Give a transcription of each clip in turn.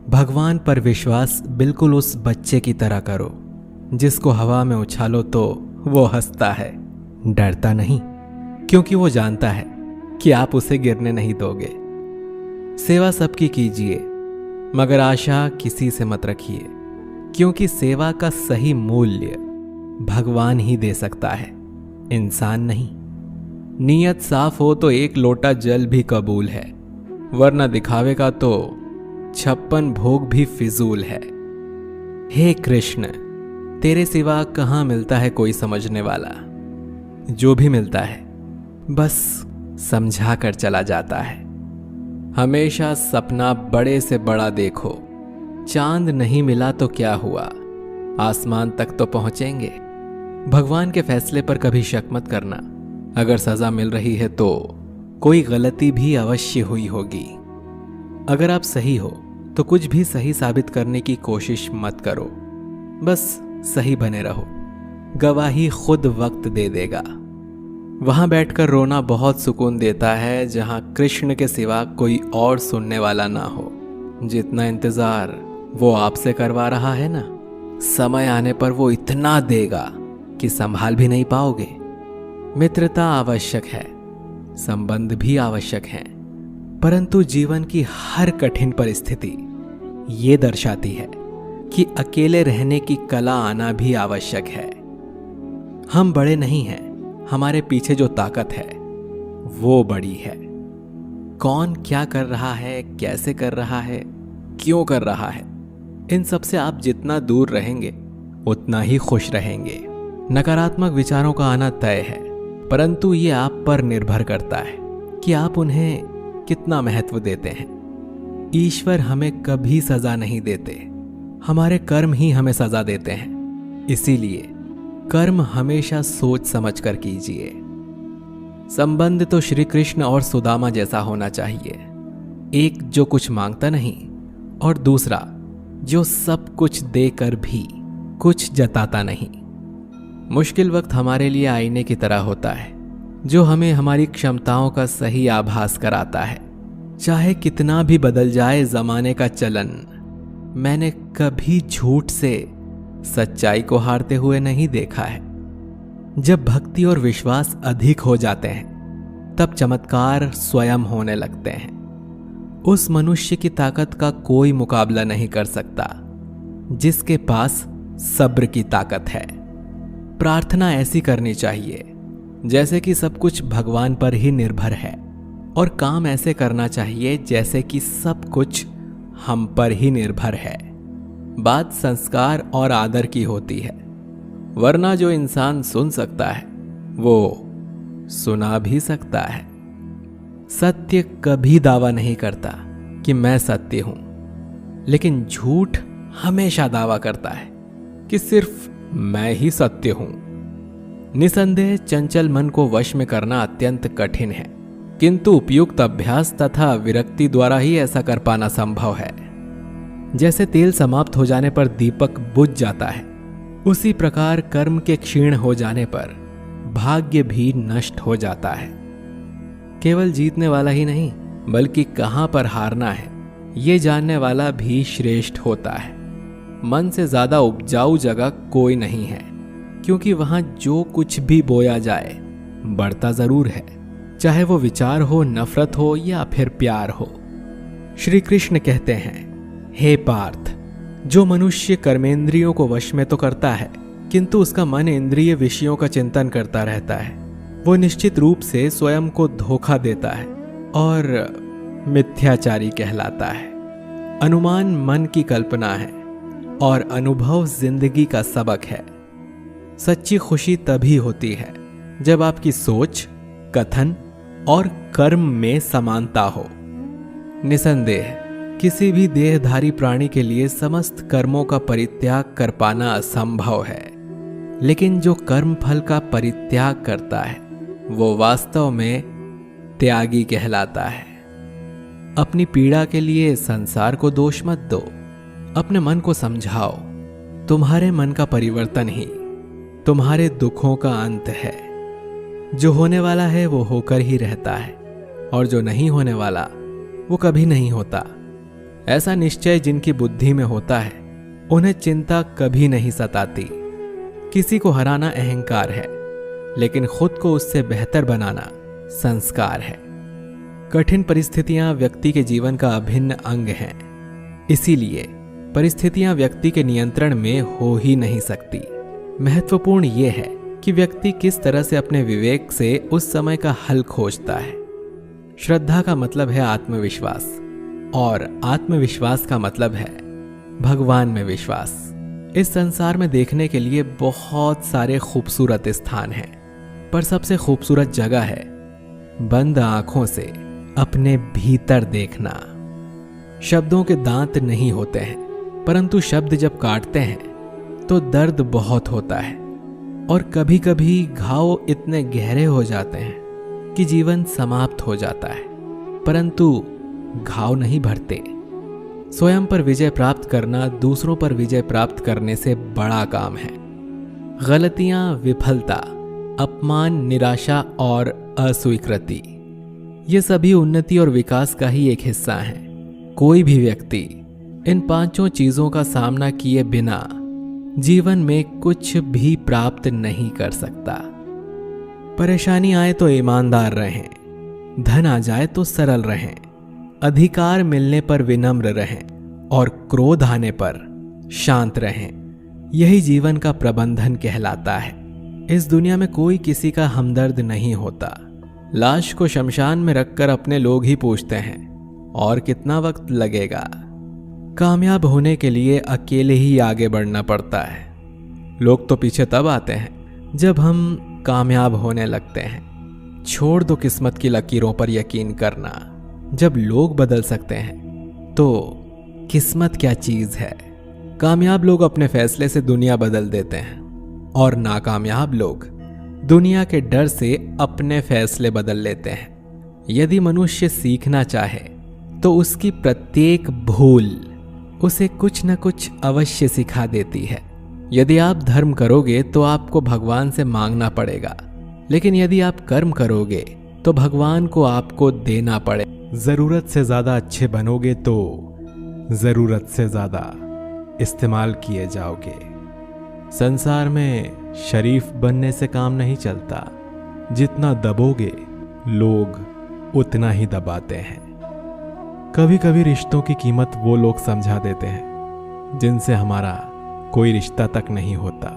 भगवान पर विश्वास बिल्कुल उस बच्चे की तरह करो जिसको हवा में उछालो तो वो हंसता है, डरता नहीं, क्योंकि वो जानता है कि आप उसे गिरने नहीं दोगे। सेवा सबकी कीजिए, मगर आशा किसी से मत रखिए, क्योंकि सेवा का सही मूल्य भगवान ही दे सकता है, इंसान नहीं। नीयत साफ हो तो एक लोटा जल भी कबूल है, वरना दिखावे का तो 56 भोग भी फिजूल है। हे कृष्ण, तेरे सिवा कहाँ मिलता है कोई समझने वाला। जो भी मिलता है बस समझा कर चला जाता है। हमेशा सपना बड़े से बड़ा देखो, चांद नहीं मिला तो क्या हुआ, आसमान तक तो पहुंचेंगे। भगवान के फैसले पर कभी शक मत करना, अगर सजा मिल रही है तो कोई गलती भी अवश्य हुई होगी। अगर आप सही हो तो कुछ भी सही साबित करने की कोशिश मत करो, बस सही बने रहो, गवाही खुद वक्त दे देगा। वहां बैठकर रोना बहुत सुकून देता है जहां कृष्ण के सिवा कोई और सुनने वाला ना हो। जितना इंतजार वो आपसे करवा रहा है ना, समय आने पर वो इतना देगा कि संभाल भी नहीं पाओगे। मित्रता आवश्यक है, संबंध भी आवश्यक है, परंतु जीवन की हर कठिन परिस्थिति ये दर्शाती है कि अकेले रहने की कला आना भी आवश्यक है। हम बड़े नहीं हैं, हमारे पीछे जो ताकत है वो बड़ी है। कौन क्या कर रहा है, कैसे कर रहा है, क्यों कर रहा है, इन सब से आप जितना दूर रहेंगे उतना ही खुश रहेंगे। नकारात्मक विचारों का आना तय है, परंतु ये आप पर निर्भर करता है कि आप उन्हें कितना महत्व देते हैं। ईश्वर हमें कभी सजा नहीं देते, हमारे कर्म ही हमें सजा देते हैं। इसीलिए कर्म हमेशा सोच समझ कर कीजिए। संबंध तो श्री कृष्ण और सुदामा जैसा होना चाहिए, एक जो कुछ मांगता नहीं और दूसरा जो सब कुछ देकर भी कुछ जताता नहीं। मुश्किल वक्त हमारे लिए आईने की तरह होता है, जो हमें हमारी क्षमताओं का सही आभास कराता है। चाहे कितना भी बदल जाए जमाने का चलन, मैंने कभी झूठ से सच्चाई को हारते हुए नहीं देखा है। जब भक्ति और विश्वास अधिक हो जाते हैं तब चमत्कार स्वयं होने लगते हैं। उस मनुष्य की ताकत का कोई मुकाबला नहीं कर सकता जिसके पास सब्र की ताकत है। प्रार्थना ऐसी करनी चाहिए जैसे कि सब कुछ भगवान पर ही निर्भर है, और काम ऐसे करना चाहिए जैसे कि सब कुछ हम पर ही निर्भर है। बात संस्कार और आदर की होती है, वरना जो इंसान सुन सकता है वो सुना भी सकता है। सत्य कभी दावा नहीं करता कि मैं सत्य हूं, लेकिन झूठ हमेशा दावा करता है कि सिर्फ मैं ही सत्य हूं। निसंदेह चंचल मन को वश में करना अत्यंत कठिन है, किंतु उपयुक्त अभ्यास तथा विरक्ति द्वारा ही ऐसा कर पाना संभव है। जैसे तेल समाप्त हो जाने पर दीपक बुझ जाता है, उसी प्रकार कर्म के क्षीण हो जाने पर भाग्य भी नष्ट हो जाता है। केवल जीतने वाला ही नहीं, बल्कि कहां पर हारना है ये जानने वाला भी श्रेष्ठ होता है। मन से ज्यादा उपजाऊ जगह कोई नहीं है, क्योंकि वहां जो कुछ भी बोया जाए बढ़ता जरूर है, चाहे वो विचार हो, नफरत हो या फिर प्यार हो। श्री कृष्ण कहते हैं, हे पार्थ, जो मनुष्य कर्मेंद्रियों को वश में तो करता है किंतु उसका मन इंद्रिय विषयों का चिंतन करता रहता है, वो निश्चित रूप से स्वयं को धोखा देता है और मिथ्याचारी कहलाता है। अनुमान मन की कल्पना है और अनुभव जिंदगी का सबक है। सच्ची खुशी तभी होती है जब आपकी सोच, कथन और कर्म में समानता हो। निसंदेह किसी भी देहधारी प्राणी के लिए समस्त कर्मों का परित्याग कर पाना असंभव है, लेकिन जो कर्म फल का परित्याग करता है वो वास्तव में त्यागी कहलाता है। अपनी पीड़ा के लिए संसार को दोष मत दो, अपने मन को समझाओ। तुम्हारे मन का परिवर्तन ही तुम्हारे दुखों का अंत है। जो होने वाला है वो होकर ही रहता है, और जो नहीं होने वाला वो कभी नहीं होता। ऐसा निश्चय जिनकी बुद्धि में होता है उन्हें चिंता कभी नहीं सताती। किसी को हराना अहंकार है, लेकिन खुद को उससे बेहतर बनाना संस्कार है। कठिन परिस्थितियां व्यक्ति के जीवन का अभिन्न अंग हैं, इसीलिए परिस्थितियां व्यक्ति के नियंत्रण में हो ही नहीं सकती। महत्वपूर्ण यह है कि व्यक्ति किस तरह से अपने विवेक से उस समय का हल खोजता है। श्रद्धा का मतलब है आत्मविश्वास, और आत्मविश्वास का मतलब है भगवान में विश्वास। इस संसार में देखने के लिए बहुत सारे खूबसूरत स्थान हैं, पर सबसे खूबसूरत जगह है बंद आंखों से अपने भीतर देखना। शब्दों के दांत नहीं होते हैं, परंतु शब्द जब काटते हैं तो दर्द बहुत होता है, और कभी कभी घाव इतने गहरे हो जाते हैं कि जीवन समाप्त हो जाता है, परंतु घाव नहीं भरते। स्वयं पर विजय प्राप्त करना दूसरों पर विजय प्राप्त करने से बड़ा काम है। गलतियां, विफलता, अपमान, निराशा और अस्वीकृति, ये सभी उन्नति और विकास का ही एक हिस्सा है। कोई भी व्यक्ति इन पांचों चीजों का सामना किए बिना जीवन में कुछ भी प्राप्त नहीं कर सकता। परेशानी आए तो ईमानदार रहें, धन आ जाए तो सरल रहें, अधिकार मिलने पर विनम्र रहें, और क्रोध आने पर शांत रहें। यही जीवन का प्रबंधन कहलाता है। इस दुनिया में कोई किसी का हमदर्द नहीं होता। लाश को शमशान में रखकर अपने लोग ही पूछते हैं और कितना वक्त लगेगा। कामयाब होने के लिए अकेले ही आगे बढ़ना पड़ता है। लोग तो पीछे तब आते हैं जब हम कामयाब होने लगते हैं। छोड़ दो किस्मत की लकीरों पर यकीन करना। जब लोग बदल सकते हैं तो किस्मत क्या चीज है। कामयाब लोग अपने फैसले से दुनिया बदल देते हैं, और नाकामयाब लोग दुनिया के डर से अपने फैसले बदल लेते हैं। यदि मनुष्य सीखना चाहे तो उसकी प्रत्येक भूल उसे कुछ न कुछ अवश्य सिखा देती है। यदि आप धर्म करोगे तो आपको भगवान से मांगना पड़ेगा, लेकिन यदि आप कर्म करोगे तो भगवान को आपको देना पड़े। जरूरत से ज्यादा अच्छे बनोगे तो जरूरत से ज्यादा इस्तेमाल किए जाओगे। संसार में शरीफ बनने से काम नहीं चलता। जितना दबोगे लोग उतना ही दबाते हैं। कभी कभी रिश्तों की कीमत वो लोग समझा देते हैं जिनसे हमारा कोई रिश्ता तक नहीं होता।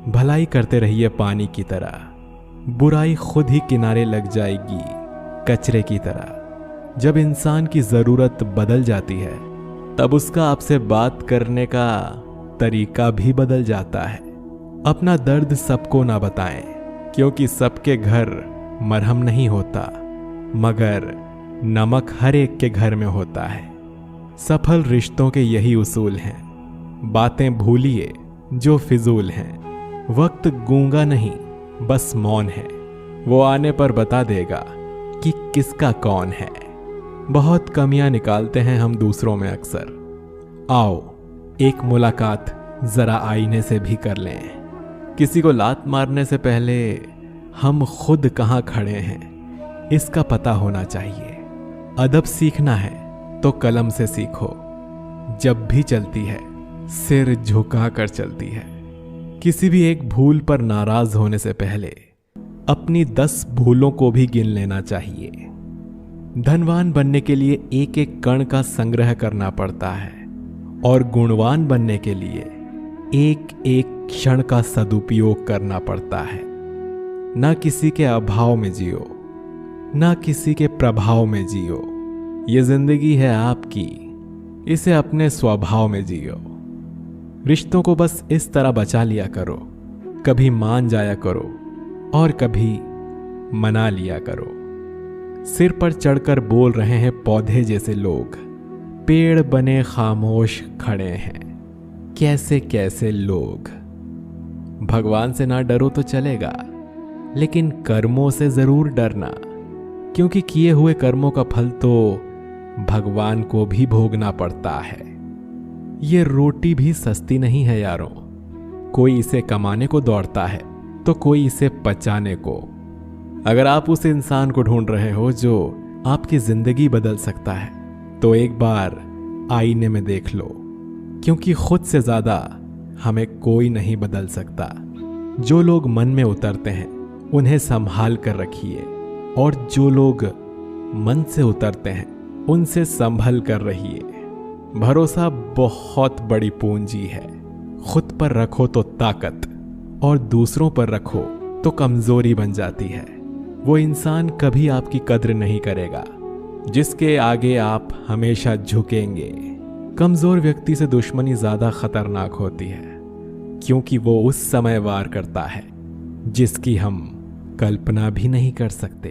भलाई करते रहिए पानी की तरह, बुराई खुद ही किनारे लग जाएगी कचरे की तरह। जब इंसान की जरूरत बदल जाती है तब उसका आपसे बात करने का तरीका भी बदल जाता है। अपना दर्द सबको ना बताएं, क्योंकि सबके घर मरहम नहीं होता, मगर नमक हर एक के घर में होता है। सफल रिश्तों के यही उसूल हैं। बातें भूलिए जो फिजूल हैं। वक्त गूंगा नहीं, बस मौन है। वो आने पर बता देगा कि किसका कौन है। बहुत कमियां निकालते हैं हम दूसरों में अक्सर। आओ एक मुलाकात जरा आईने से भी कर लें। किसी को लात मारने से पहले हम खुद कहां खड़े हैं इसका पता होना चाहिए। अदब सीखना है तो कलम से सीखो। जब भी चलती है सिर झुका कर चलती है। किसी भी एक भूल पर नाराज होने से पहले अपनी 10 भूलों को भी गिन लेना चाहिए। धनवान बनने के लिए एक एक कण का संग्रह करना पड़ता है, और गुणवान बनने के लिए एक एक क्षण का सदुपयोग करना पड़ता है। ना किसी के अभाव में जियो, ना किसी के प्रभाव में जियो। ये जिंदगी है आपकी, इसे अपने स्वभाव में जियो। रिश्तों को बस इस तरह बचा लिया करो, कभी मान जाया करो और कभी मना लिया करो। सिर पर चढ़कर बोल रहे हैं पौधे जैसे लोग, पेड़ बने खामोश खड़े हैं कैसे कैसे लोग। भगवान से ना डरो तो चलेगा, लेकिन कर्मों से जरूर डरना, क्योंकि किए हुए कर्मों का फल तो भगवान को भी भोगना पड़ता है। ये रोटी भी सस्ती नहीं है यारों। कोई इसे कमाने को दौड़ता है तो कोई इसे पचाने को। अगर आप उस इंसान को ढूंढ रहे हो जो आपकी जिंदगी बदल सकता है, तो एक बार आईने में देख लो, क्योंकि खुद से ज्यादा हमें कोई नहीं बदल सकता। जो लोग मन में उतरते हैं उन्हें संभाल कर रखिए, और जो लोग मन से उतरते हैं उनसे संभल कर रहिए। भरोसा बहुत बड़ी पूंजी है। खुद पर रखो तो ताकत, और दूसरों पर रखो तो कमजोरी बन जाती है। वो इंसान कभी आपकी कद्र नहीं करेगा जिसके आगे आप हमेशा झुकेंगे। कमजोर व्यक्ति से दुश्मनी ज्यादा खतरनाक होती है, क्योंकि वो उस समय वार करता है जिसकी हम कल्पना भी नहीं कर सकते।